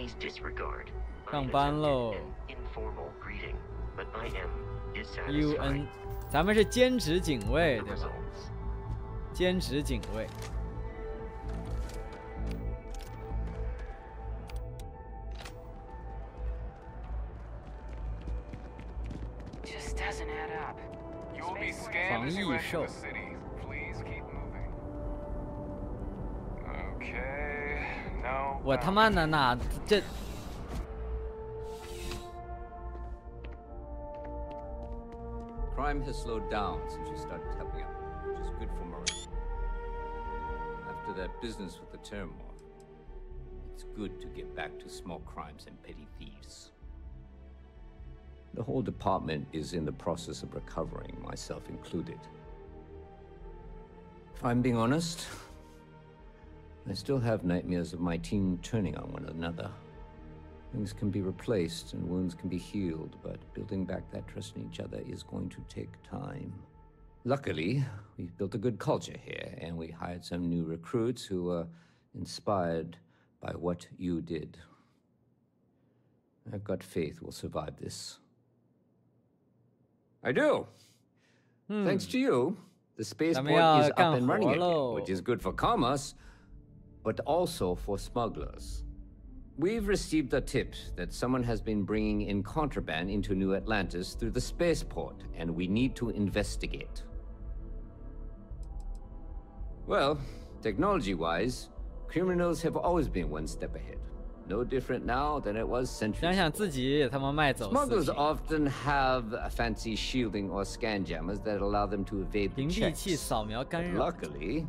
Please disregard. 上班喽。Informal greeting, but I am UN， dissatisfied. 咱们是兼职警卫，对吧？兼职警卫。防疫兽。我他妈的哪这？ Crime has slowed down since you started helping out, which is good for morale. After that business with the turmoil, it's good to get back to small crimes and petty thieves. The whole department is in the process of recovering, myself included. If I'm being honest, I still have nightmares of my team turning on one another. Things can be replaced and wounds can be healed, but building back that trust in each other is going to take time. Luckily, we've built a good culture here, and we hired some new recruits who were inspired by what you did. I've got faith we'll survive this. I do. Thanks to you, the spaceport is up and running again, which is good for commerce, but also for smugglers. We've received a tip that someone has been bringing in contraband into New Atlantis through the spaceport, and we need to investigate. Well, technology-wise, criminals have always been one step ahead. No different now than it was centuries ago. Smugglers often have a fancy shielding or scan jammers that allow them to evade the checks. But luckily,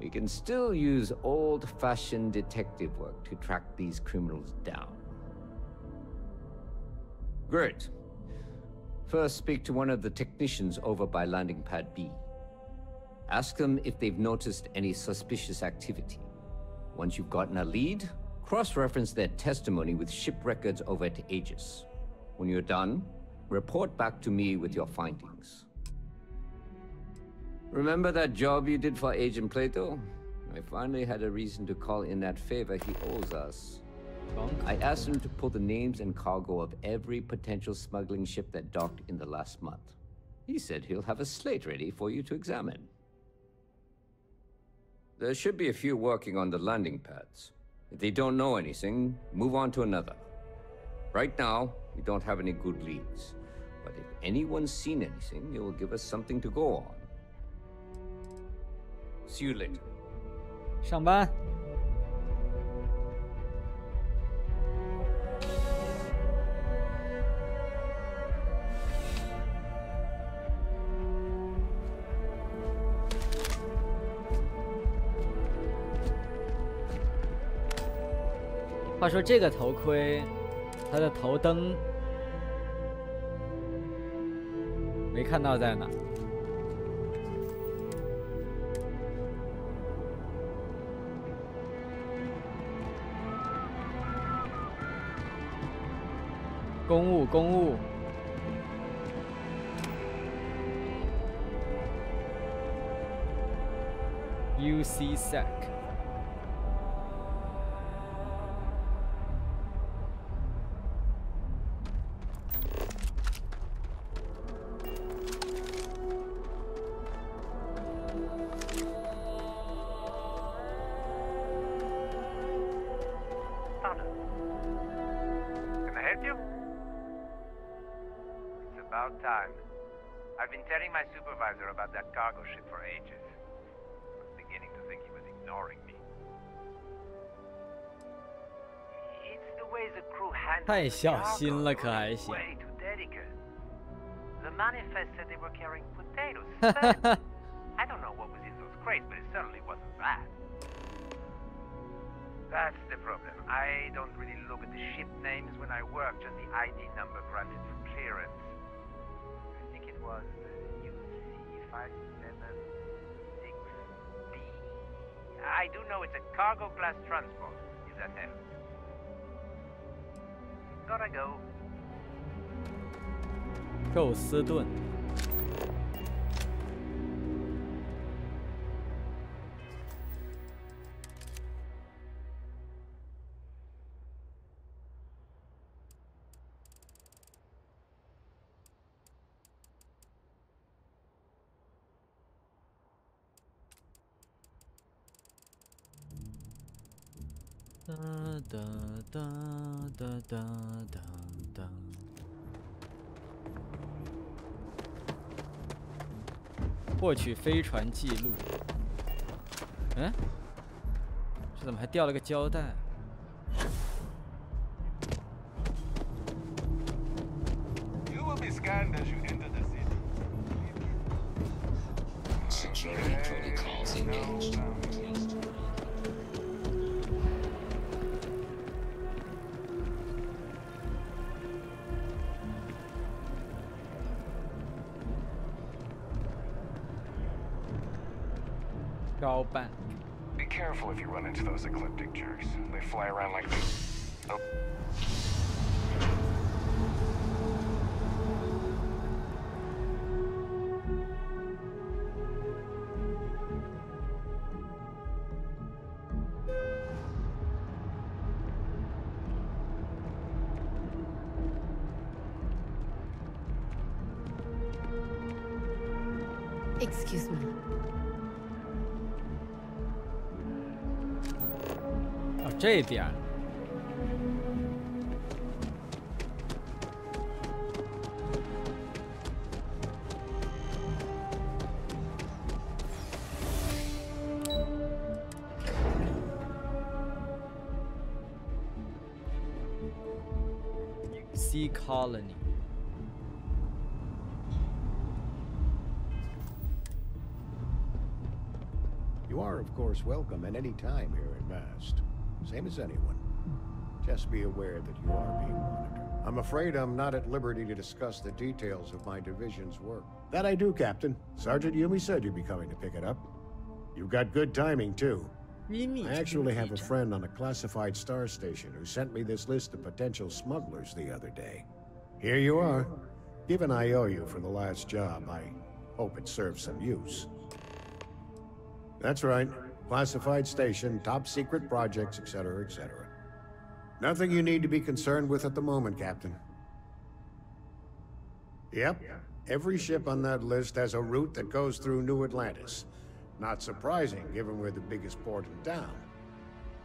we can still use old-fashioned detective work to track these criminals down. Great. First, speak to one of the technicians over by landing pad B. Ask them if they've noticed any suspicious activity. Once you've gotten a lead, cross-reference their testimony with ship records over at Aegis. When you're done, report back to me with your findings. Remember that job you did for Agent Plato? I finally had a reason to call in that favor he owes us. I asked him to pull the names and cargo of every potential smuggling ship that docked in the last month. He said he'll have a slate ready for you to examine. There should be a few working on the landing pads. If they don't know anything, move on to another. Right now, we don't have any good leads. But if anyone's seen anything, it will give us something to go on. See you later. 上班。话说这个头盔，它的头灯没看到在哪。公务。UC Sec。I've been telling my supervisor about that cargo ship for ages. I was beginning to think he was ignoring me. It's the way the crew handled the cargo. Way too delicate. The manifest said they were carrying potatoes. I don't know what was in those crates, but it certainly wasn't that. That's the problem. I don't really look at the ship names when I work, just the ID number granted for clearance. Was UC576B. I do know it's a cargo class transport, if that helps. Gotta go. 肉丝炖。哒哒哒哒哒哒哒。获取飞船记录。嗯？这怎么还掉了个胶带？ Scanned as you enter the city. Security protocols engaged. Be careful if you run into those ecliptic jerks. They fly around like this. Oh. Excuse me. 哦，这边。Sea Colony. You are, of course, welcome at any time here at Mast. Same as anyone. Just be aware that you are being monitored. I'm afraid I'm not at liberty to discuss the details of my division's work. That I do, Captain. Sergeant Yumi said you'd be coming to pick it up. You've got good timing, too. I actually have a friend on a classified star station who sent me this list of potential smugglers the other day. Here you are. Given I owe you for the last job, I hope it serves some use. That's right. Classified station, top secret projects, etc., etc. Nothing you need to be concerned with at the moment, Captain. Yep. Every ship on that list has a route that goes through New Atlantis. Not surprising, given we're the biggest port in town.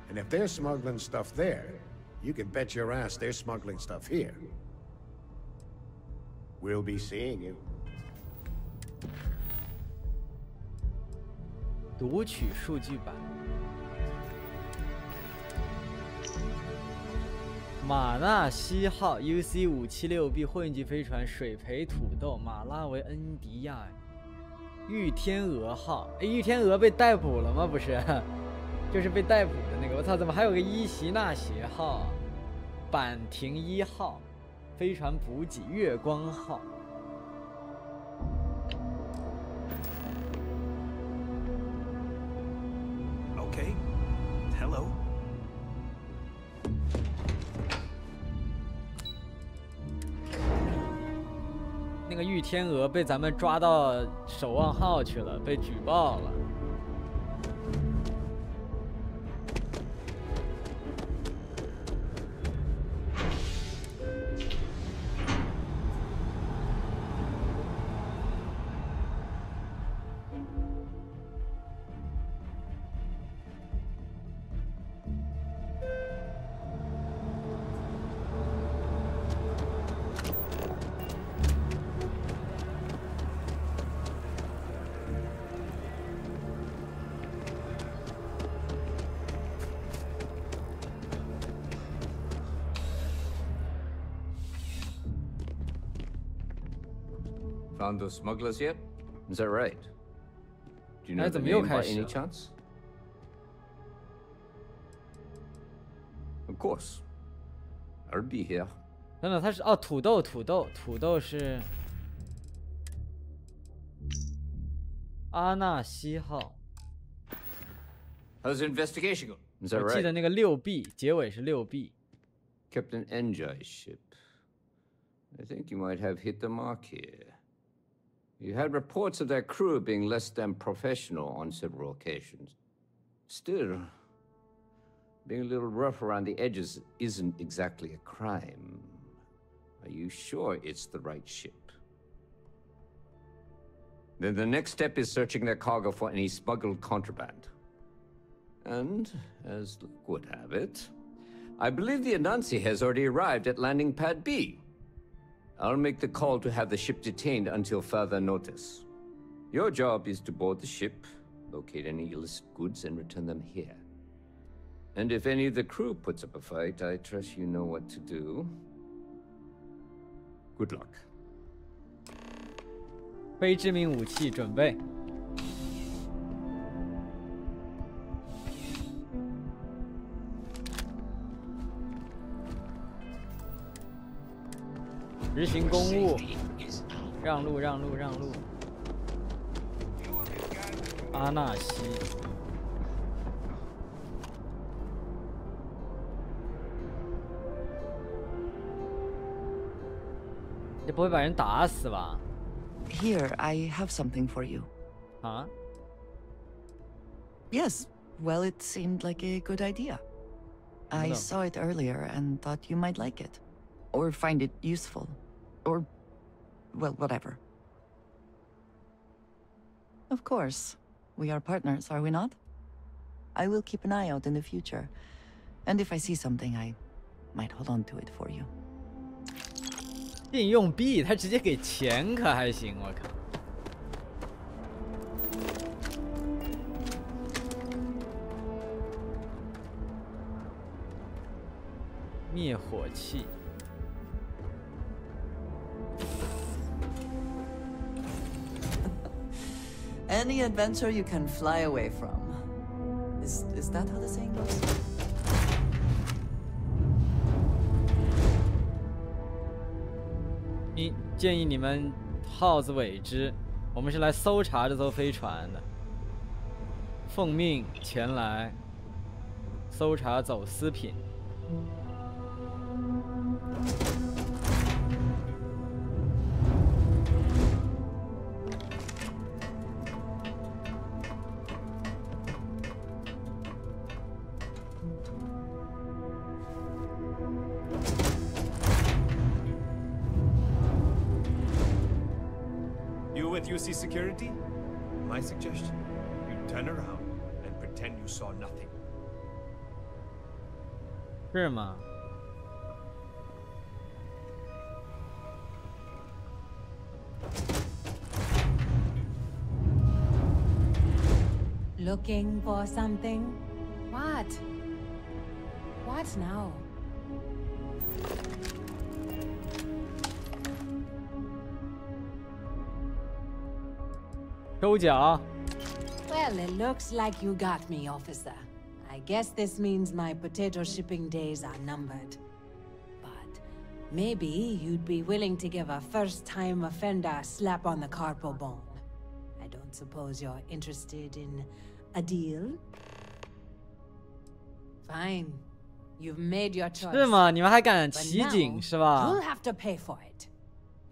And if they're smuggling stuff there, you can bet your ass they're smuggling stuff here. We'll be seeing you. 读取数据版。马纳西号 UC576B 货运级飞船水培土豆，马拉维恩迪亚。玉天鹅号，哎，玉天鹅被逮捕了吗？不是，就是被逮捕的那个。我操，怎么还有个伊席纳斜号、板亭1号、飞船补给月光号。 Okay. Hello. 那个玉天鹅被咱们抓到守望号去了，被举报了。Found those smugglers yet? Is that right? Do you know the the name by milk any chance? Of course. I'll be here. 等等，他是哦，土豆是阿纳西号。 How's the investigation going? Is that 我记得 right? 那个6B 结尾是6B。 Captain Enjai's ship. I think you might have hit the mark here. You had reports of their crew being less than professional on several occasions. Still, being a little rough around the edges isn't exactly a crime. Are you sure it's the right ship? Then the next step is searching their cargo for any smuggled contraband. And, as luck would have it, I believe the Anansi has already arrived at landing pad B. I'll make the call to have the ship detained until further notice. Your job is to board the ship, locate any illicit goods, and return them here. And if any of the crew puts up a fight, I trust you know what to do. Good luck. 非致命武器准备。执行公务，让路，让路，让路。阿纳西。你不会把人打死吧？ Here, I have something for you. Huh? Yes. Well, it seemed like a good idea. I saw it earlier and thought you might like it. Or find it useful. Or, well, whatever. Of course. We are partners, are we not? I will keep an eye out in the future. And if I see something, I might hold on to it for you. 信用币，他直接给钱可还行，我靠！灭火器。Any adventure you can fly away from. Is that how the saying goes? 建议你们耗子尾之，我们是来搜查这艘飞船的。奉命前来搜查走私品。UC security? My suggestion, you turn around and pretend you saw nothing. 是吗？ Looking for something? What? What now? Well, it looks like you got me, officer. I guess this means my potato shipping days are numbered. But maybe you'd be willing to give a first-time offender a slap on the carpal bone. I don't suppose you're interested in a deal? Fine. You've made your choice. 是吗？你们还敢袭警是吧？ You'll have to pay for it.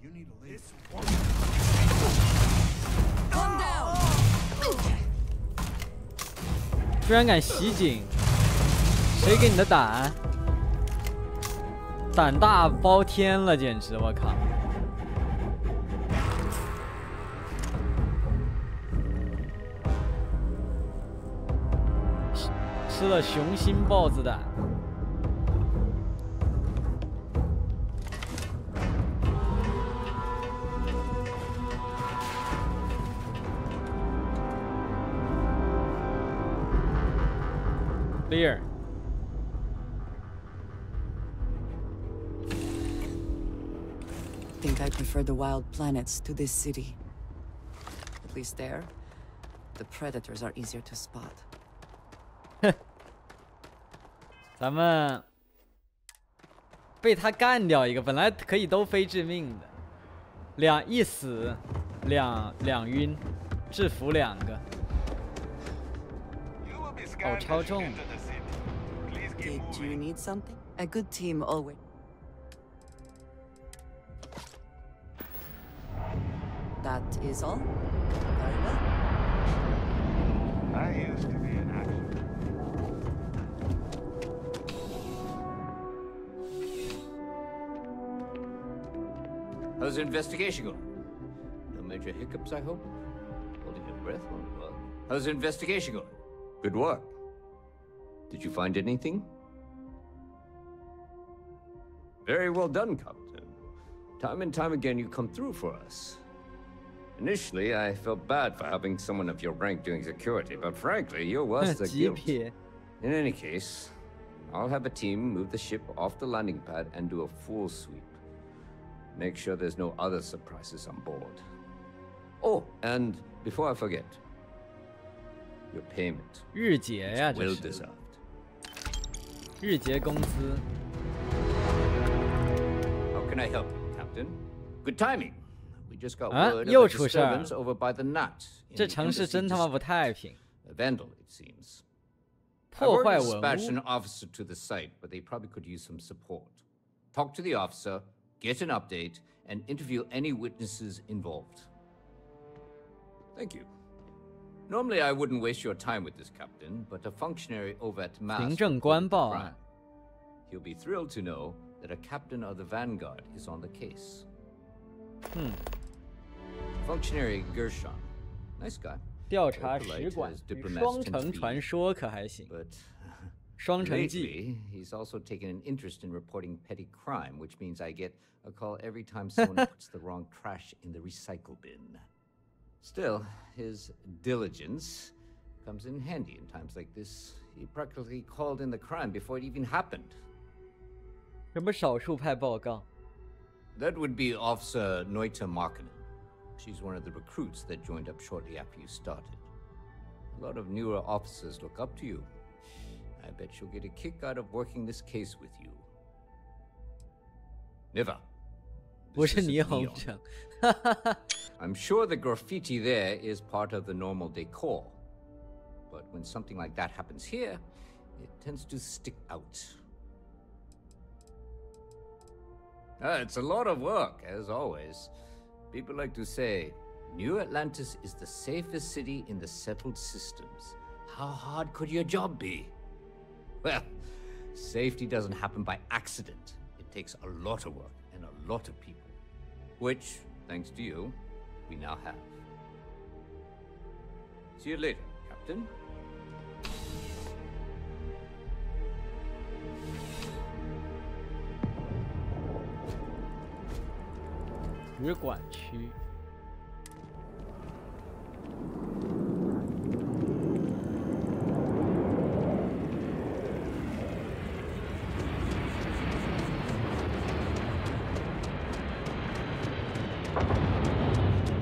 You need to leave. Calm down. 居然敢袭警，谁给你的胆？胆大包天了，简直！我靠！吃了雄心豹子胆。 Clear. Think I prefer the wild planets to this city. At least there, the predators are easier to spot. 咱们被他干掉一个，本来可以都非致命的，一死，两晕，制服2个。哦，超重。 Did you need something? A good team always. That is all? Very well. I used to be an actor. How's the investigation going? No major hiccups, I hope? Holding your breath won't work. How's the investigation going? Good work. Did you find anything? Very well done, Captain. Time and time again, you come through for us. Initially, I felt bad for having someone of your rank doing security, but frankly, you're worth the guilt. In any case, I'll have a team move the ship off the landing pad and do a full sweep. Make sure there's no other surprises on board. Oh, and before I forget, your payment. 日结呀，这 well 是 deserved. 日结工资。How can I help you, Captain? Good timing. We just got 啊， word 又 of a 出事儿 disturbance over by the Nut. in 这 the 城市 embassy 真他妈不 district. 太平， A vandal, it seems. I've 破坏 already 文 dispatched 物 an。officer to the site, but they probably could use some support. Talk to the officer, get an update, and interview any witnesses involved. Thank you. Normally, I wouldn't waste your time with this, Captain, but a functionary over at Mass 行政官 reported the 报 crime. 案。 He'll be thrilled to know that a captain of the Vanguard is on the case. Functionary Gershon. Nice guy. 调查使馆与双城传说可还行， But 双城记 lately, he's also taken an interest in reporting petty crime, which means I get a call every time someone puts the wrong trash in the recycle bin. Still, his diligence comes in handy in times like this. He practically called in the crime before it even happened. 什么少数派报告？ That would be Officer Noita Markkinen. She's one of the recruits that joined up shortly after you started. A lot of newer officers look up to you. I bet she'll get a kick out of working this case with you. Never. 不是霓虹城。I'm sure the graffiti there is part of the normal decor. But when something like that happens here, it tends to stick out. It's a lot of work, as always. People like to say, New Atlantis is the safest city in the settled systems. How hard could your job be? Well, safety doesn't happen by accident. It takes a lot of work and a lot of people. Which, thanks to you, we now have. See you later, Captain. 使馆区。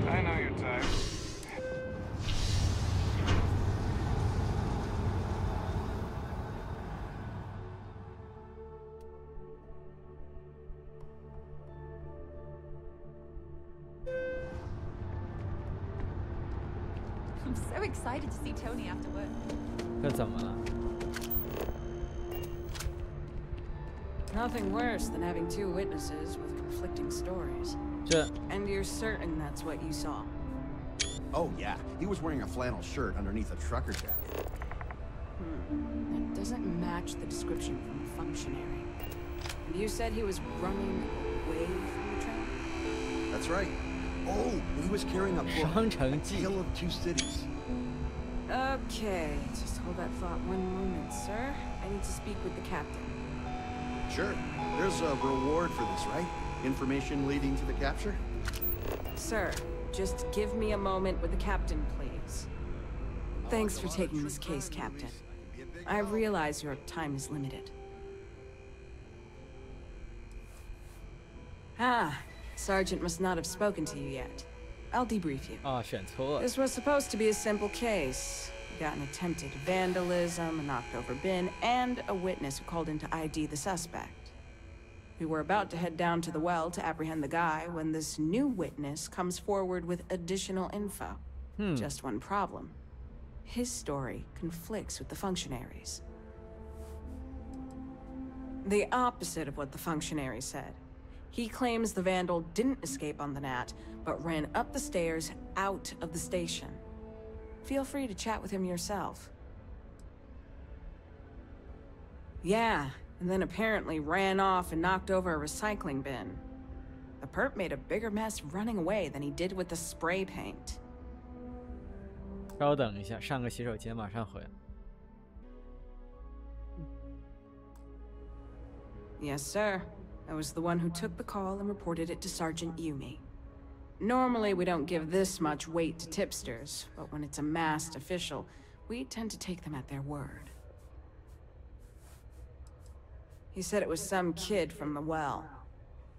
I know your type. 'I'm so excited to see Tony after work. 这怎么了？ Nothing worse than having two witnesses with conflicting stories. And you're certain that's what you saw? Oh, yeah. He was wearing a flannel shirt underneath a trucker jacket. That doesn't match the description from the functionary. And you said he was running away from the train? That's right. Oh, he was carrying a book, A Tale of Two Cities. Okay, just hold that thought one moment, sir. I need to speak with the captain. Sure. There's a reward for this, right? Information leading to the capture? Sir, just give me a moment with the captain, please. Thanks for taking this case, Captain. I realize your time is limited. Ah, Sergeant must not have spoken to you yet. I'll debrief you. 啊，选错了。 This was supposed to be a simple case. We got an attempted vandalism, a knocked over bin, and a witness who called in to ID the suspect. We were about to head down to the well to apprehend the guy when this new witness comes forward with additional info. Just one problem. His story conflicts with the functionaries. The opposite of what the functionary said. He claims the vandal didn't escape on the Nat, but ran up the stairs out of the station. Feel free to chat with him yourself. Yeah, and then apparently ran off and knocked over a recycling bin. The perp made a bigger mess running away than he did with the spray paint. 稍等一下，上个洗手间，马上回来。 Yes, sir. I was the one who took the call and reported it to Sergeant Yumi. Normally, we don't give this much weight to tipsters, but when it's a masked official, we tend to take them at their word. He said it was some kid from the well.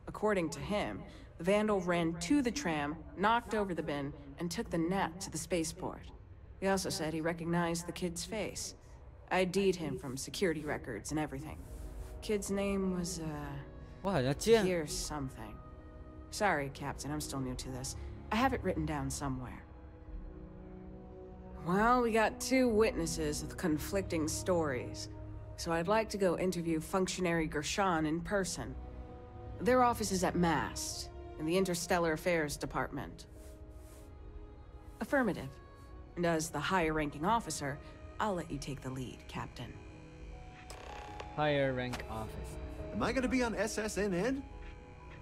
According to him, the vandal ran to the tram, knocked over the bin, and took the net to the spaceport. He also said he recognized the kid's face. ID'd him from security records and everything. Kid's name was, Here's something. Sorry, Captain, I'm still new to this. I have it written down somewhere. Well, we got 2 witnesses with conflicting stories. So I'd like to go interview Functionary Gershon in person. Their office is at MAST, in the Interstellar Affairs Department. Affirmative. And as the higher-ranking officer, I'll let you take the lead, Captain. Higher rank officer. Am I gonna be on SSNN?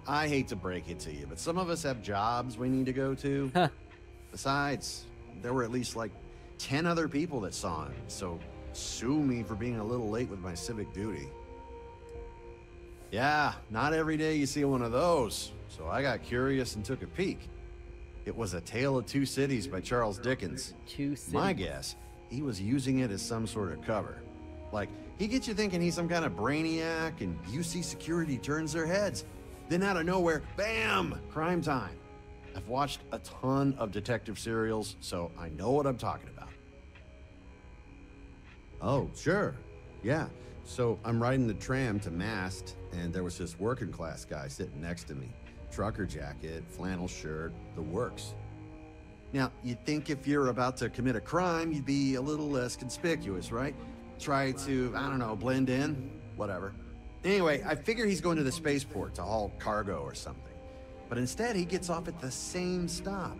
I hate to break it to you, but some of us have jobs we need to go to. Besides, there were at least like 10 other people that saw him, so sue me for being a little late with my civic duty. Yeah, not every day you see one of those, so I got curious and took a peek. It was A Tale of Two Cities by Charles Dickens. My guess, he was using it as some sort of cover. Like, he gets you thinking he's some kind of brainiac, and UC security turns their heads. Then out of nowhere, bam! Crime time. I've watched a ton of detective serials, so I know what I'm talking about. Oh, sure. Yeah. So I'm riding the tram to Mast, and there was this working class guy sitting next to me. Trucker jacket, flannel shirt, the works. Now, you'd think if you're about to commit a crime, you'd be a little less conspicuous, right? Try to, I don't know, blend in, whatever. Anyway, I figure he's going to the spaceport to haul cargo or something. But instead, he gets off at the same stop.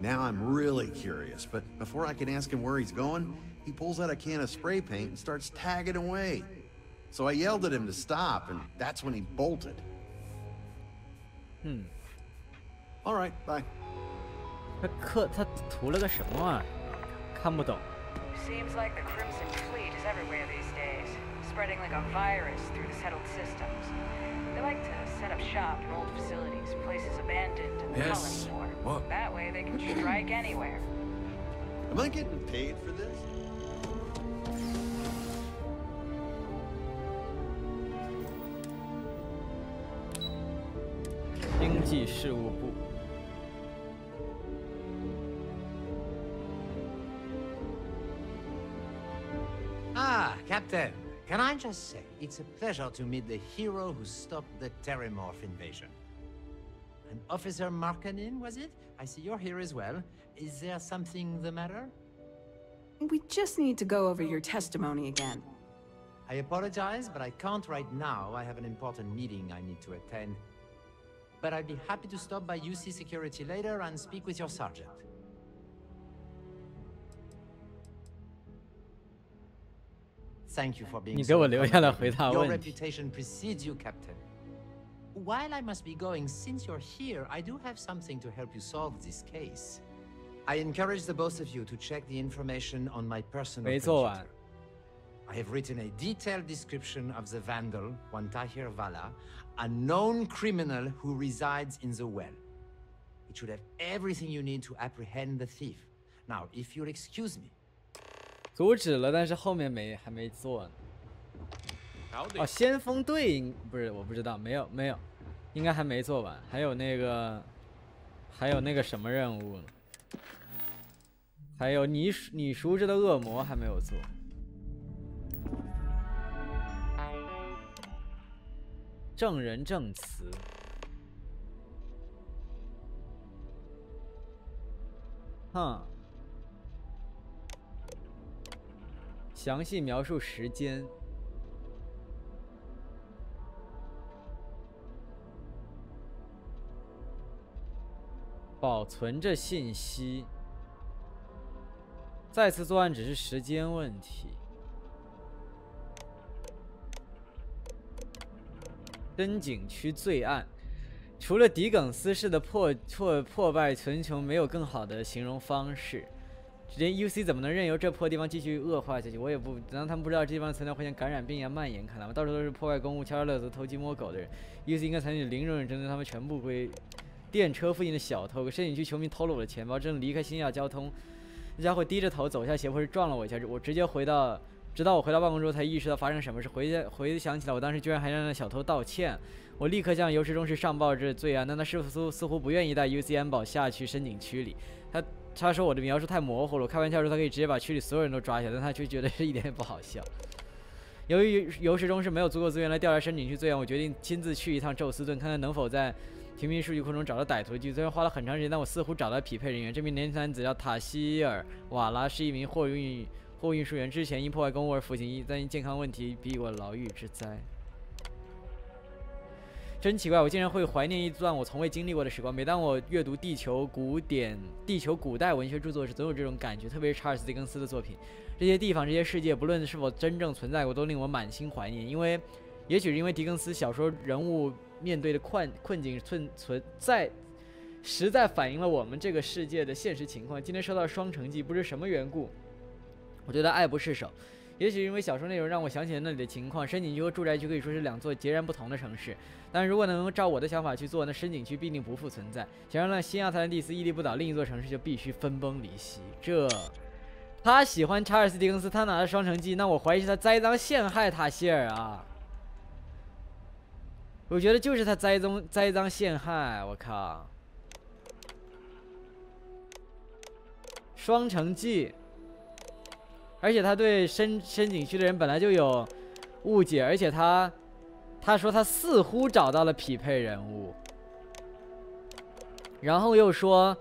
Now I'm really curious, but before I can ask him where he's going, he pulls out a can of spray paint and starts tagging away. So I yelled at him to stop, and that's when he bolted. All right, bye. 他涂了个什么啊？看不懂。 Seems like the Crimson Fleet is everywhere these days, spreading like a virus through the settled systems. They like to set up shop in old facilities, places abandoned in the colony war. What? That way they can strike anywhere. Am I getting paid for this? 经济事务部。 Ah, Captain, can I just say, it's a pleasure to meet the hero who stopped the Terramorph invasion. And Officer Markkanen, was it? I see you're here as well. Is there something the matter? We just need to go over your testimony again. I apologize, but I can't right now. I have an important meeting I need to attend. But I'd be happy to stop by UC Security later and speak with your sergeant. Thank you for being so accommodating. Your reputation precedes you, Captain. While I must be going, since you're here, I do have something to help you solve this case. I encourage the both of you to check the information on my personal computer. I have written a detailed description of the vandal, one Tahir Vala, a known criminal who resides in the well. It should have everything you need to apprehend the thief. Now, if you'll excuse me. 阻止了，但是后面还没做呢。哦，先锋队不是，我不知道，没有，应该还没做完。还有那个什么任务呢？还有你熟知的恶魔还没有做。证人证词。哼。 详细描述时间。保存着信息。再次作案只是时间问题。真景区罪案，除了狄耿斯式的破败群雄，没有更好的形容方式。连 UC 怎么能任由这破地方继续恶化下去？我也不，让他们不知道这地方存在会像感染病一样蔓延开来吗？到处都是破坏公物、敲诈勒索、偷鸡摸狗的人。UC 应该采取零容忍针对他们全部归电车附近的小偷。深井区球迷偷了我的钱包，正离开新亚交通，那家伙低着头走下斜坡时撞了我一下，我直接直到我回到办公桌才意识到发生什么事。回想起来，我当时居然还让那小偷道歉。我立刻向尤世忠是上报这罪案，但他似乎不愿意带 UC 安保下去深井区里。他说我的描述太模糊了，我开玩笑说他可以直接把区里所有人都抓起来，但他却觉得是一点也不好笑。由于尤世忠是没有足够资源来调查深井区罪案，我决定亲自去一趟宙斯顿，看看能否在平民数据库中找到歹徒的记录。虽然花了很长时间，但我似乎找到匹配人员。这名年轻男子叫塔希尔·瓦拉，是一名货运输员，之前因破坏公物而服刑，但因健康问题避过牢狱之灾。真奇怪，我竟然会怀念一段我从未经历过的时光。每当我阅读地球古代文学著作时，总有这种感觉，特别是查尔斯·狄更斯的作品。这些地方、这些世界，不论是否真正存在过，都令我满心怀念。也许是因为狄更斯小说人物面对的困境实在反映了我们这个世界的现实情况。今天收到双城记，不知什么缘故，我觉得爱不释手。也许因为小说内容让我想起了那里的情况。深井区和住宅区可以说是两座截然不同的城市，但如果能照我的想法去做，那深井区必定不复存在。想让新亚特兰蒂斯屹立不倒，另一座城市就必须分崩离析。他喜欢查尔斯·狄更斯，他拿了双城记，那我怀疑是他栽赃陷害塔希尔啊！我觉得就是他栽赃陷害，我靠！双城记。而且他对深井区的人本来就有误解，而且他说他似乎找到了匹配人物，然后又说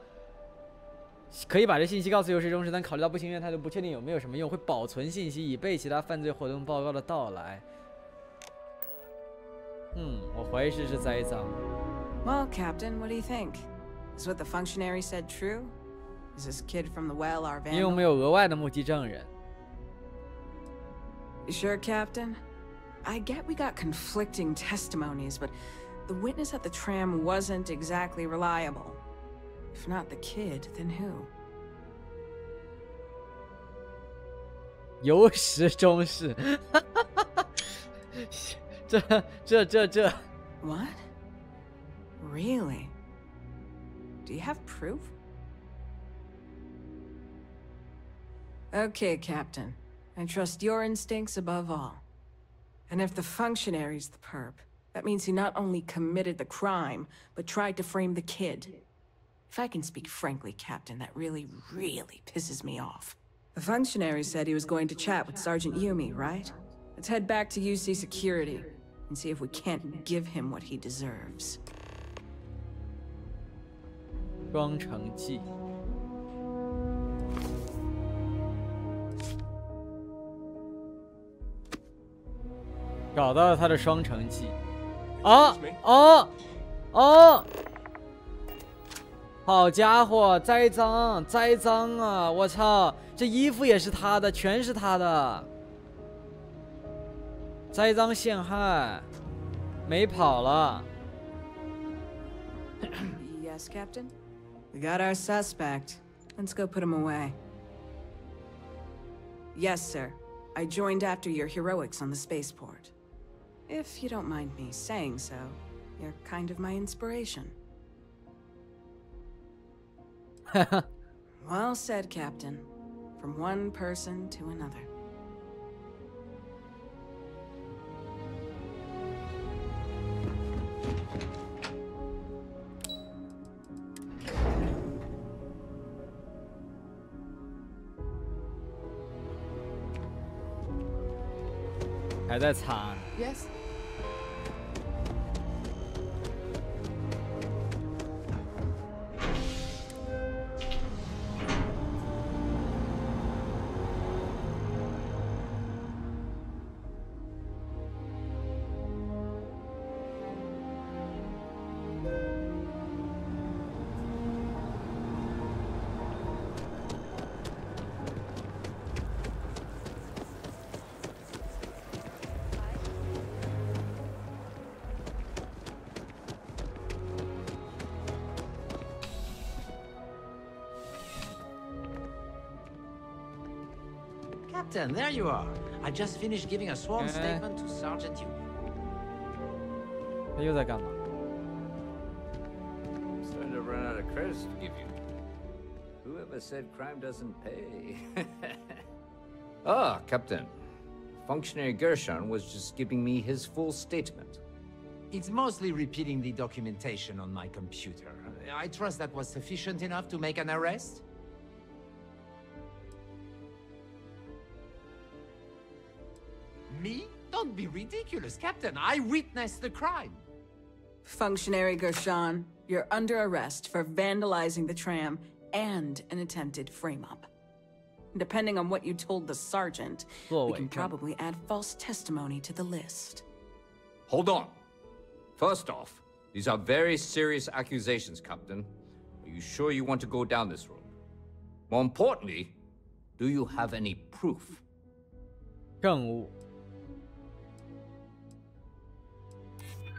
可以把这信息告诉尤世忠时，但考虑到不情愿态度，不确定有没有什么用，会保存信息以备其他犯罪活动报告的到来。我怀疑是栽赃。Well, Captain, what do you think? Is what the functionary said true? Is this kid from the well our vandal? 因为我们有额外的目击证人。You sure, Captain? I get we got conflicting testimonies, but the witness at the tram wasn't exactly reliable. If not the kid, then who? 尤世忠是，这。What? Really? Do you have proof? Okay, Captain. I trust your instincts above all. And if the functionary's the perp, that means he not only committed the crime, but tried to frame the kid. If I can speak frankly, Captain, that really, really pisses me off. The functionary said he was going to chat with Sergeant Yumi, right? Let's head back to UC Security and see if we can't give him what he deserves. 双城记。找到了他的双城记。好家伙，栽赃啊！我操，这衣服也是他的，全是他的。栽赃陷害，没跑了。Yes, Captain. We got our suspect. Let's go put him away. Yes, sir. I joined after your heroics on the spaceport. If you don't mind me saying so, you're kind of my inspiration. Well said, Captain. From one person to another. Yes. Captain, there you are. I just finished giving a sworn statement to Sergeant Yu. 他又在干嘛 Starting to run out of credits to give you. Whoever said crime doesn't pay? Ah, Captain. Functionary Gershon was just giving me his full statement. It's mostly repeating the documentation on my computer. I trust that was sufficient enough to make an arrest? Me? Don't be ridiculous, Captain. I witnessed the crime. Functionary Gershon, you're under arrest for vandalizing the tram and an attempted frame-up. Depending on what you told the sergeant, we can probably add false testimony to the list. Hold on. First off, these are very serious accusations, Captain. Are you sure you want to go down this road? More importantly, do you have any proof? 任务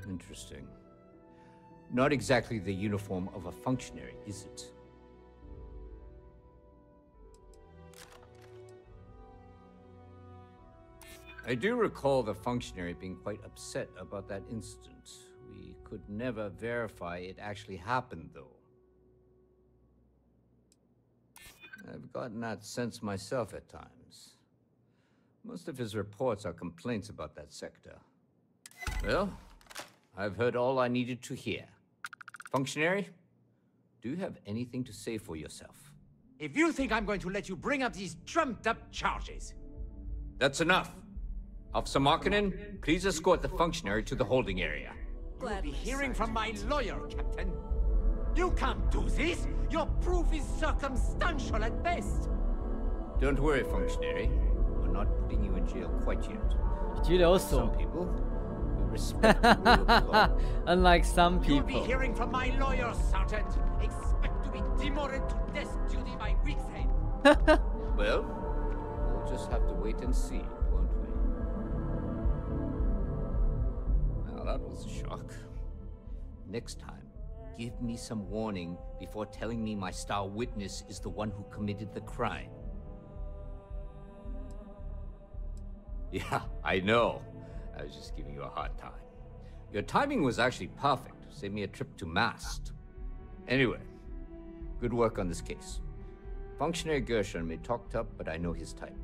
Interesting. Not exactly the uniform of a functionary, is it? I do recall the functionary being quite upset about that incident. We could never verify it actually happened, though. I've gotten that sense myself at times. Most of his reports are complaints about that sector. Well, I've heard all I needed to hear. Functionary, do you have anything to say for yourself? If you think I'm going to let you bring up these trumped-up charges... That's enough. Officer Markkinen, please escort the functionary to the holding area. You'll be hearing from my lawyer, Captain. You can't do this! Your proof is circumstantial at best! Don't worry, functionary. We're not putting you in jail quite yet. 拘留所 Some people, we respect the rule of law. Unlike some You'll people. be hearing from my lawyer, Sergeant. Expect to be demoted to desk duty by week's end. Well, we'll just have to wait and see, won't we? Now, that was a shock. Next time, give me some warning before telling me my star witness is the one who committed the crime. Yeah, I know. I was just giving you a hard time. Your timing was actually perfect. Saved me a trip to Mast. Anyway, good work on this case. Functionary Gershon may talk tough, but I know his type.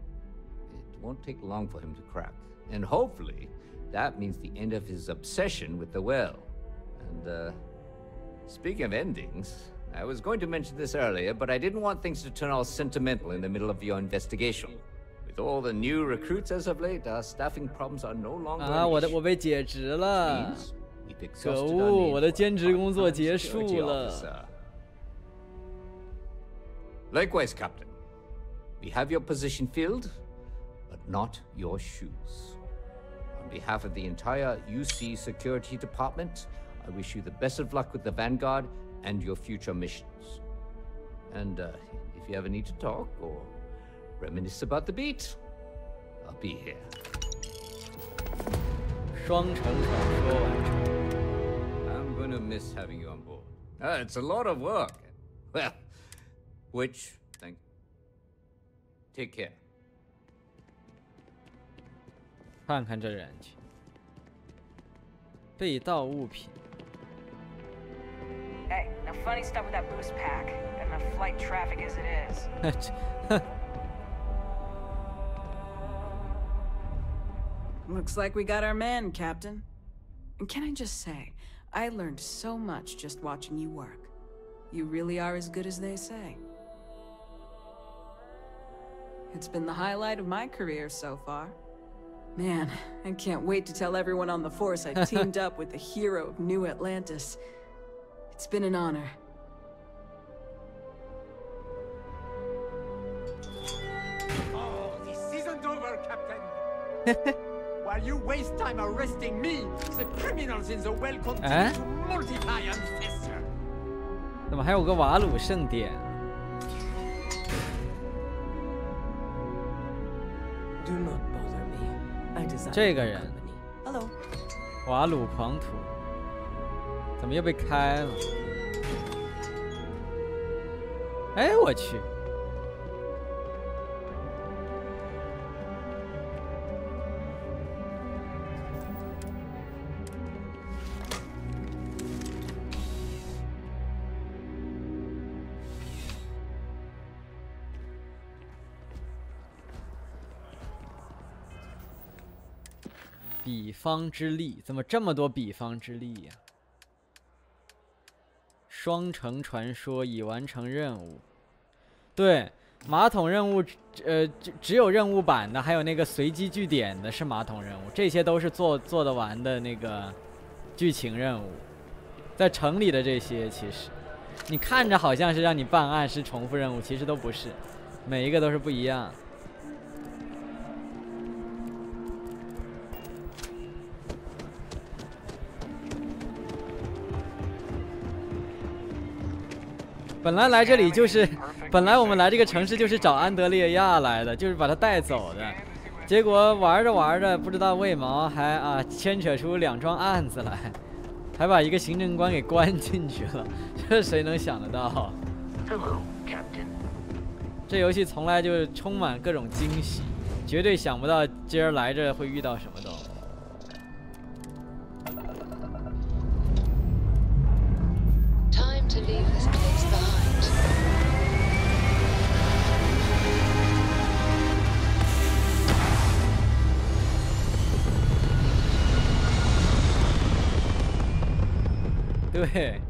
It won't take long for him to crack. And hopefully, that means the end of his obsession with the well. And, speaking of endings, I was going to mention this earlier, but I didn't want things to turn all sentimental in the middle of your investigation. With all the new recruits as of late, our staffing problems are no longer an issue. 我被解职了， We've 可 exhausted 恶， our need 我的 for 兼职工作结 part-time 束 security 了。 officer. Likewise, Captain. We have your position filled, but not your shoes. On behalf of the entire UC Security Department, I wish you the best of luck with the Vanguard and your future missions. And if you ever need to talk or reminisce about the beat, I'll be here. 双城传说完成。 I'm gonna miss having you on board. It's a lot of work. Well, take care. 看看这人去。被盗物品。 Hey, no funny stuff with that boost pack. Got enough flight traffic as it is. Looks like we got our man, Captain. And can I just say, I learned so much just watching you work. You really are as good as they say. It's been the highlight of my career so far. Man, I can't wait to tell everyone on the force I teamed up with the hero of New Atlantis. It's been an honor. Oh, this isn't over, Captain. While you waste time arresting me, the criminals in the well continue to multiply and fester. 怎么还有个瓦鲁圣典？ Do not bother me. I desire 这个人， Hello. 瓦鲁狂徒，怎么又被开了？哎，我去！彼方之力，怎么这么多彼方之力呀？双城传说已完成任务。对，马桶任务，只有任务版的，还有那个随机据点的是马桶任务，这些都是做得完的那个剧情任务。在城里的这些，其实你看着好像是让你办案是重复任务，其实都不是，每一个都是不一样。本来来这里就是，本来我们来这个城市就是找安德烈亚来的，就是把他带走的。结果玩着玩着，不知道为毛还牵扯出2桩案子来，还把一个行政官给关进去了。这谁能想得到？ Hello, Captain. 这游戏从来就充满各种惊喜，绝对想不到今儿来这会遇到什么东西。 To leave this place behind. 对。